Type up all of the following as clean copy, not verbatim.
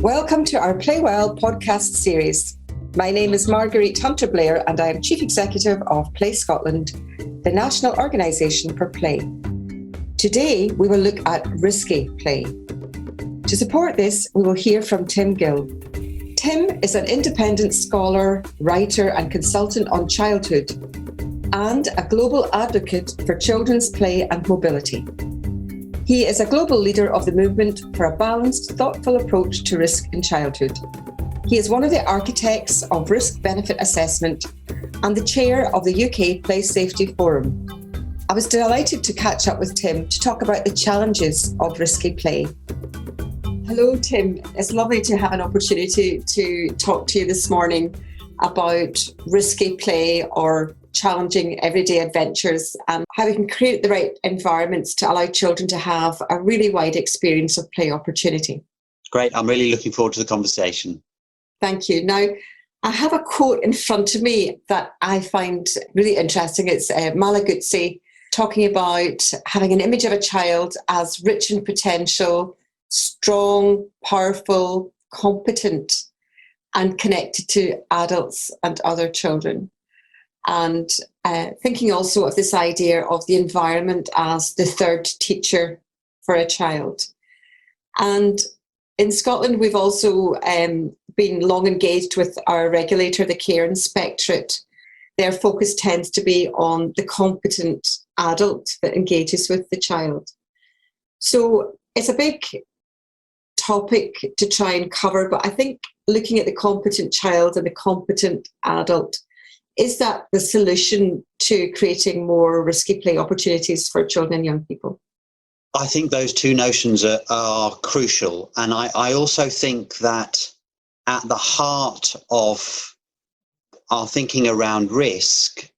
Welcome to our Play Well podcast series. My name is Marguerite Blair and I am Chief Executive of Play Scotland, the national organisation for play. Today we will look at risky play. To support this, we will hear from Tim Gill. Tim is an independent scholar, writer and consultant on childhood and a global advocate for children's play and mobility. He is a global leader of the movement for a balanced, thoughtful approach to risk in childhood. He is one of the architects of risk-benefit assessment and the chair of the UK Play Safety Forum. I was delighted to catch up with Tim to talk about the challenges of risky play. Hello, Tim. It's lovely to have an opportunity to talk to you this morning about risky play or challenging everyday adventures and how we can create the right environments to allow children to have a really wide experience of play opportunity. Great. I'm really looking forward to the conversation. Thank you. Now, I have a quote in front of me that I find really interesting. It's Marguerite talking about having an image of a child as rich in potential, strong, powerful, competent, and connected to adults and other children. And thinking also of this idea of the environment as the third teacher for a child. And in Scotland, we've also been long engaged with our regulator, the Care Inspectorate. Their focus tends to be on the competent adult that engages with the child. So it's a big topic to try and cover, but I think looking at the competent child and the competent adult, is that the solution to creating more risky play opportunities for children and young people? I think those two notions are crucial. And I also think that at the heart of our thinking around risk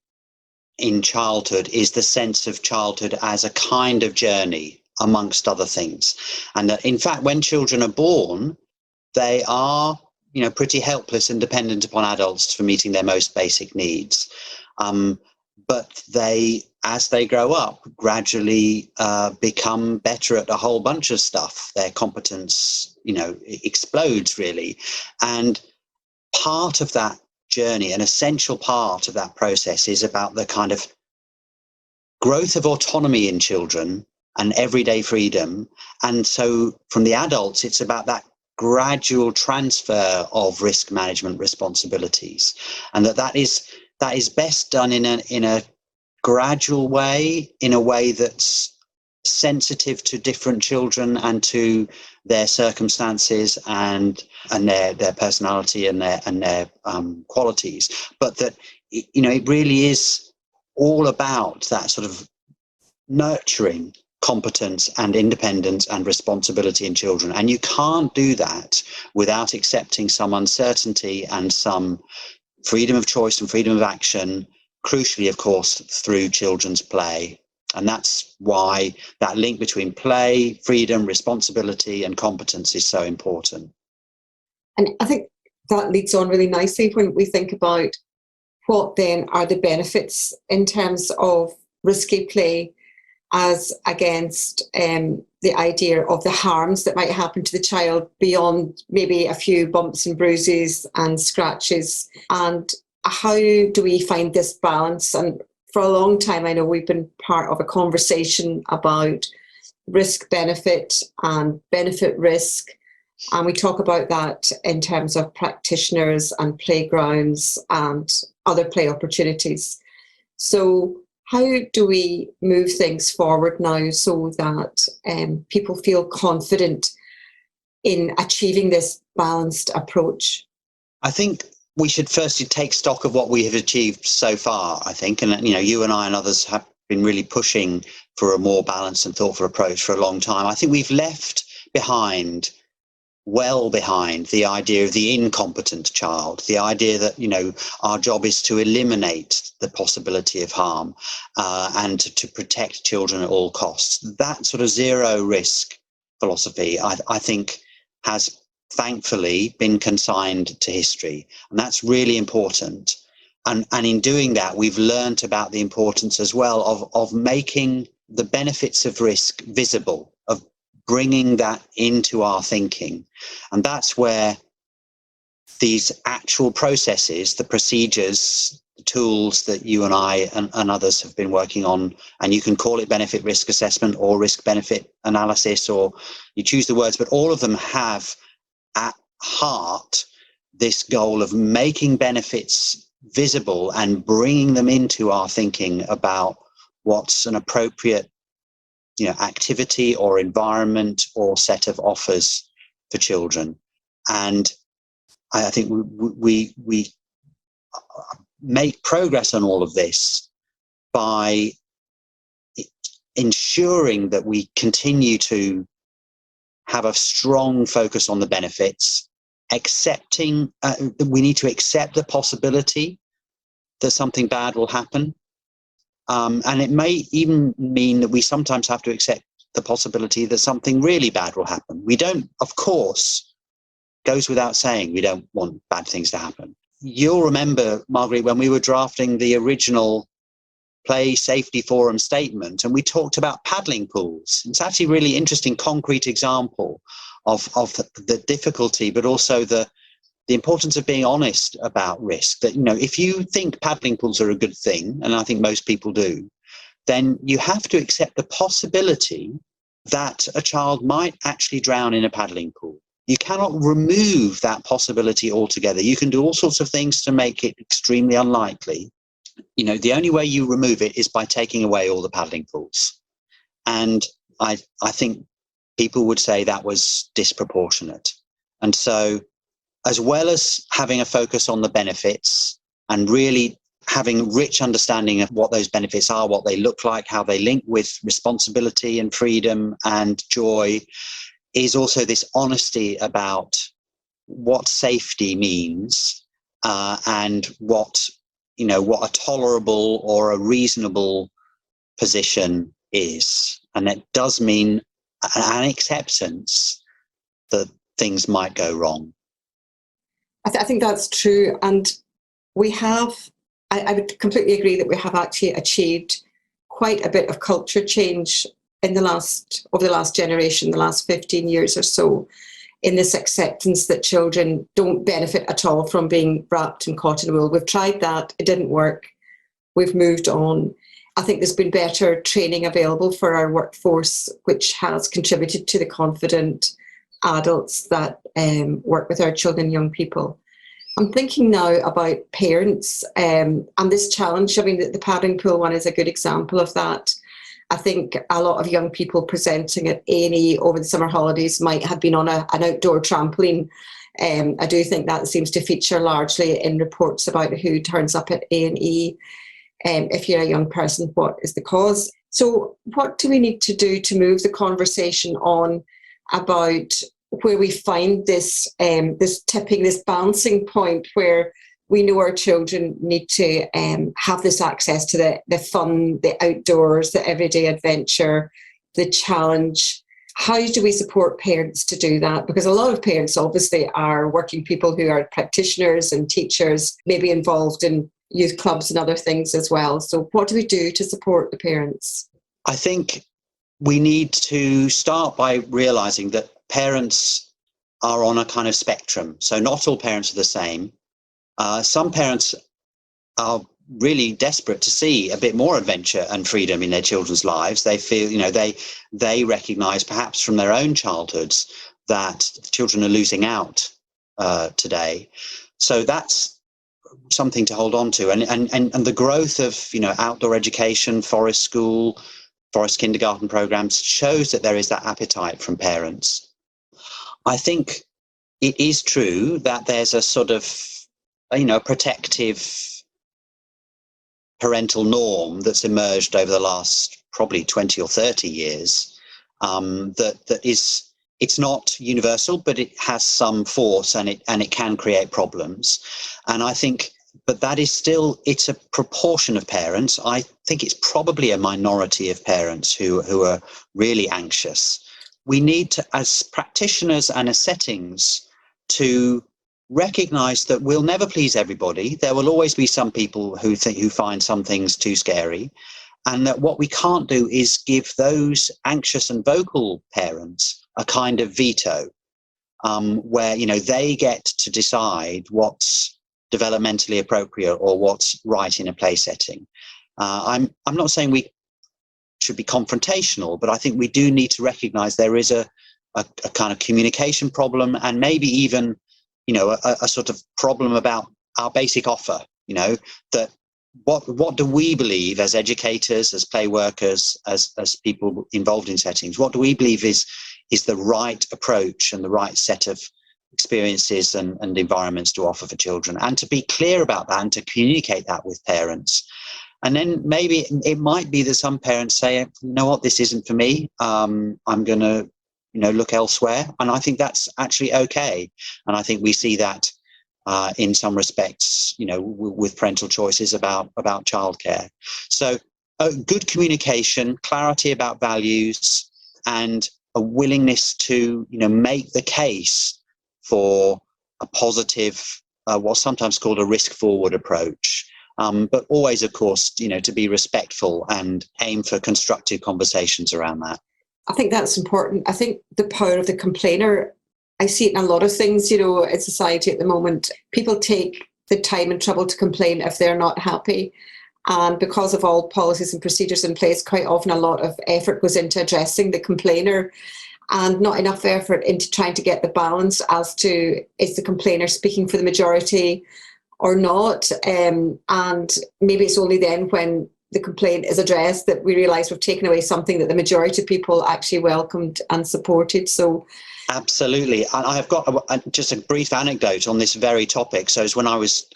in childhood is the sense of childhood as a kind of journey, amongst other things. And that, in fact, when children are born, they are pretty helpless and dependent upon adults for meeting their most basic needs. But they, as they grow up, gradually become better at a whole bunch of stuff. Their competence, explodes really. And part of that journey, an essential part of that process, is about the kind of growth of autonomy in children and everyday freedom. And so from the adults, it's about that gradual transfer of risk management responsibilities, and that is best done in a gradual way, in a way that's sensitive to different children and to their circumstances and their personality and their qualities, but that it really is all about that sort of nurturing competence and independence and responsibility in children. And you can't do that without accepting some uncertainty and some freedom of choice and freedom of action, crucially, of course, through children's play. And that's why that link between play, freedom, responsibility and competence is so important. And I think that leads on really nicely when we think about what then are the benefits in terms of risky play as against the idea of the harms that might happen to the child beyond maybe a few bumps and bruises and scratches. And how do we find this balance? And for a long time, I know we've been part of a conversation about risk benefit and benefit risk. And we talk about that in terms of practitioners and playgrounds and other play opportunities. So how do we move things forward now so that people feel confident in achieving this balanced approach? I think we should firstly take stock of what we have achieved so far, I think. And, you and I and others have been really pushing for a more balanced and thoughtful approach for a long time. I think we've left well behind the idea of the incompetent child, the idea that, our job is to eliminate the possibility of harm and to protect children at all costs. That sort of zero risk philosophy, I think, has thankfully been consigned to history. And that's really important. And in doing that, we've learnt about the importance as well of making the benefits of risk visible, of bringing that into our thinking. And that's where these actual processes, the procedures, the tools that you and I and others have been working on, and you can call it benefit risk assessment or risk benefit analysis, or you choose the words, but all of them have at heart this goal of making benefits visible and bringing them into our thinking about what's an appropriate, activity or environment or set of offers for children. And I think we make progress on all of this by ensuring that we continue to have a strong focus on the benefits, accepting we need to accept the possibility that something bad will happen. And it may even mean that we sometimes have to accept the possibility that something really bad will happen. We don't, of course, goes without saying, we don't want bad things to happen. You'll remember, Marguerite, when we were drafting the original Play Safety Forum statement, and we talked about paddling pools. It's actually a really interesting, concrete example of the difficulty, but also the importance of being honest about risk. That, if you think paddling pools are a good thing, and I think most people do, then you have to accept the possibility that a child might actually drown in a paddling pool. You cannot remove that possibility altogether. You can do all sorts of things to make it extremely unlikely. The only way you remove it is by taking away all the paddling pools. And I think people would say that was disproportionate. And so, as well as having a focus on the benefits and really having rich understanding of what those benefits are, what they look like, how they link with responsibility and freedom and joy, is also this honesty about what safety means and what a tolerable or a reasonable position is. And it does mean an acceptance that things might go wrong. I think that's true. And we have, I would completely agree that we have actually achieved quite a bit of culture change over the last generation, the last 15 years or so, in this acceptance that children don't benefit at all from being wrapped in cotton wool. We've tried that. It didn't work. We've moved on. I think there's been better training available for our workforce, which has contributed to the confident adults that work with our children and young people. I'm thinking now about parents and this challenge. I mean, the paddling pool one is a good example of that. I think a lot of young people presenting at A&E over the summer holidays might have been on an outdoor trampoline. I do think that seems to feature largely in reports about who turns up at A&E. If you're a young person, what is the cause? So what do we need to do to move the conversation on about where we find this balancing point where we know our children need to have this access to the fun, the outdoors, the everyday adventure, the challenge. How do we support parents to do that? Because a lot of parents obviously are working people who are practitioners and teachers, maybe involved in youth clubs and other things as well. So what do we do to support the parents? I think we need to start by realizing that parents are on a kind of spectrum. So not all parents are the same. Some parents are really desperate to see a bit more adventure and freedom in their children's lives. They feel, they recognize perhaps from their own childhoods that children are losing out today. So that's something to hold on to. And the growth of, outdoor education, forest school, forest kindergarten programs shows that there is that appetite from parents. I think it is true that there's a sort of, protective parental norm that's emerged over the last probably 20 or 30 years that is, it's not universal, but it has some force and it can create problems. And I think, but that is still, it's a proportion of parents. I think it's probably a minority of parents who are really anxious. We need to, as practitioners and as settings, to recognize that we'll never please everybody. There will always be some people who find some things too scary. And that what we can't do is give those anxious and vocal parents a kind of veto, where, they get to decide what's developmentally appropriate or what's right in a play setting. I'm not saying we should be confrontational, but I think we do need to recognize there is a kind of communication problem, and maybe even, a sort of problem about our basic offer, that what do we believe as educators, as play workers, as people involved in settings, what do we believe is the right approach and the right set of experiences and environments to offer for children, and to be clear about that and to communicate that with parents. And then maybe it might be that some parents say, you know what, this isn't for me. I'm going to, look elsewhere. And I think that's actually okay. And I think we see that in some respects, with parental choices about childcare. So good communication, clarity about values, and a willingness to, make the case for a positive, what's sometimes called a risk-forward approach. But always, of course, to be respectful and aim for constructive conversations around that. I think that's important. I think the power of the complainer, I see it in a lot of things, in society at the moment. People take the time and trouble to complain if they're not happy. And because of all policies and procedures in place, quite often a lot of effort goes into addressing the complainer and not enough effort into trying to get the balance as to, is the complainer speaking for the majority or not? And maybe it's only then when the complaint is addressed that we realise we've taken away something that the majority of people actually welcomed and supported. So absolutely. I have got just a brief anecdote on this very topic. So it's when I was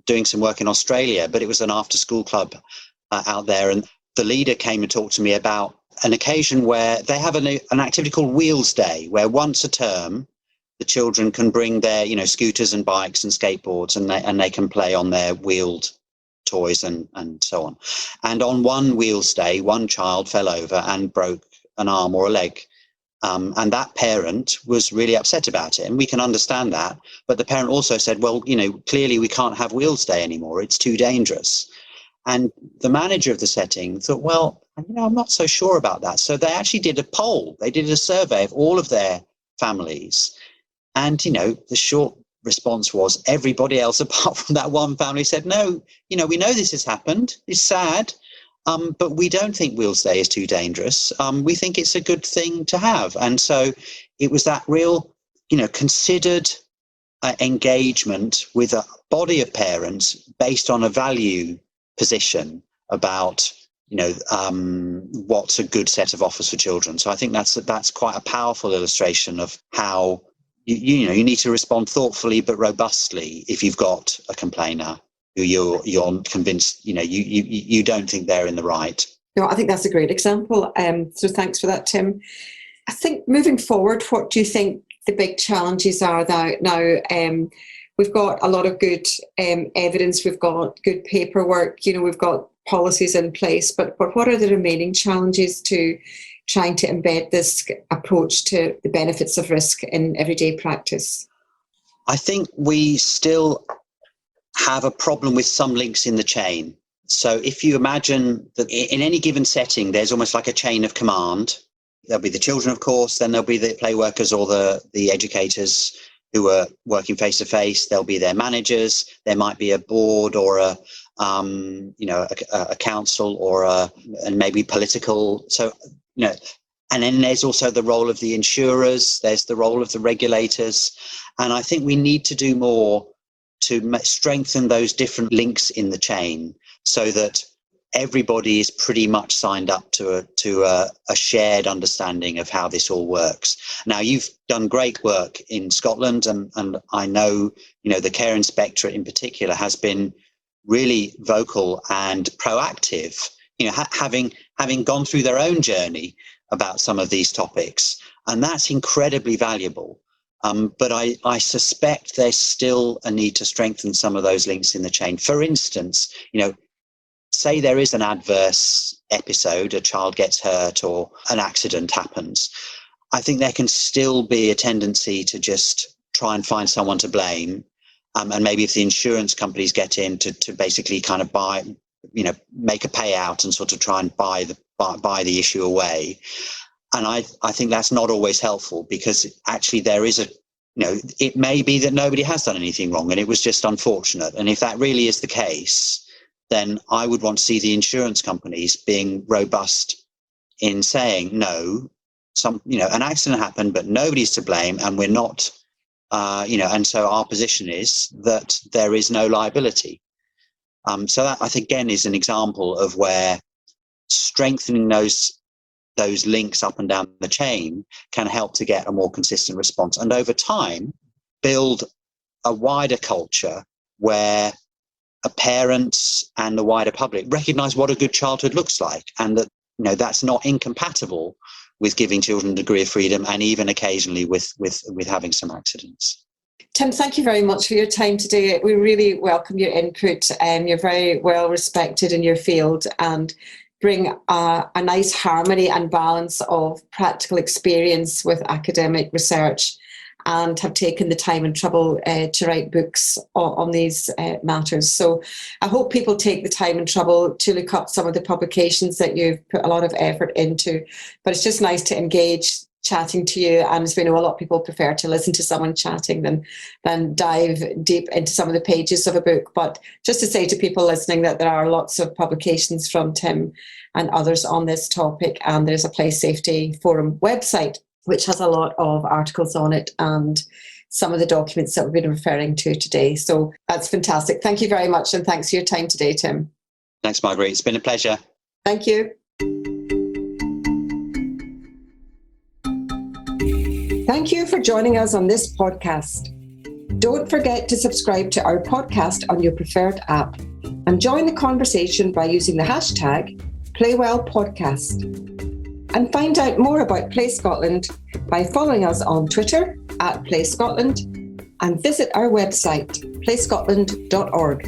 doing some work in Australia, but it was an after-school club out there, and the leader came and talked to me about an occasion where they have an activity called Wheels Day, where once a term the children can bring their scooters and bikes and skateboards, and they can play on their wheeled toys and so on. And on one Wheels Day, one child fell over and broke an arm or a leg. And that parent was really upset about it, and we can understand that. But the parent also said, well, clearly we can't have Wheels Day anymore. It's too dangerous. And the manager of the setting thought, well, I'm not so sure about that. So they actually did a poll. They did a survey of all of their families. And, the short response was everybody else apart from that one family said, no, we know this has happened. It's sad. But we don't think Wheels Day is too dangerous. We think it's a good thing to have. And so it was that real, considered engagement with a body of parents based on a value position about, what's a good set of offers for children. So I think that's quite a powerful illustration of how, you need to respond thoughtfully but robustly if you've got a complainer who you're convinced, you don't think they're in the right. No, I think that's a great example. So thanks for that, Tim. I think moving forward, what do you think the big challenges are now? We've got a lot of good evidence, we've got good paperwork, we've got policies in place, but what are the remaining challenges to trying to embed this approach to the benefits of risk in everyday practice? I think we still have a problem with some links in the chain. So if you imagine that in any given setting, there's almost like a chain of command. There'll be the children, of course, then there'll be the play workers or the educators who are working face to face. There'll be their managers. There might be a board or a council or and maybe political. So, and then there's also the role of the insurers. There's the role of the regulators. And I think we need to do more to strengthen those different links in the chain so that everybody is pretty much signed up to a shared understanding of how this all works. Now, you've done great work in Scotland, and I know, the Care Inspectorate in particular has been really vocal and proactive, having gone through their own journey about some of these topics. And that's incredibly valuable. But I suspect there's still a need to strengthen some of those links in the chain. For instance, say there is an adverse episode, a child gets hurt or an accident happens. I think there can still be a tendency to just try and find someone to blame. And maybe if the insurance companies get in to basically kind of make a payout and sort of try and buy the issue away. And I think that's not always helpful, because actually there is it may be that nobody has done anything wrong and it was just unfortunate. And if that really is the case, then I would want to see the insurance companies being robust in saying, no, an accident happened, but nobody's to blame, and we're not, and so our position is that there is no liability. So that, I think, again, is an example of where strengthening those links up and down the chain can help to get a more consistent response, and over time build a wider culture where parents and the wider public recognize what a good childhood looks like, and that that's not incompatible with giving children a degree of freedom, and even occasionally with having some accidents. Tim, thank you very much for your time today. We really welcome your input. You're very well respected in your field and bring a nice harmony and balance of practical experience with academic research, and have taken the time and trouble to write books on these matters. So I hope people take the time and trouble to look up some of the publications that you've put a lot of effort into. But it's just nice to engage chatting to you, and as we know, a lot of people prefer to listen to someone chatting than dive deep into some of the pages of a book. But just to say to people listening that there are lots of publications from Tim and others on this topic, and there's a Play Safety Forum website which has a lot of articles on it and some of the documents that we've been referring to today. So that's fantastic. Thank you very much, and thanks for your time today, Tim. Thanks, Marguerite. It's been a pleasure. Thank you. Thank you for joining us on this podcast. Don't forget to subscribe to our podcast on your preferred app, and join the conversation by using the hashtag PlayWellPodcast. And find out more about Play Scotland by following us on Twitter @PlayScotland, and visit our website, playscotland.org.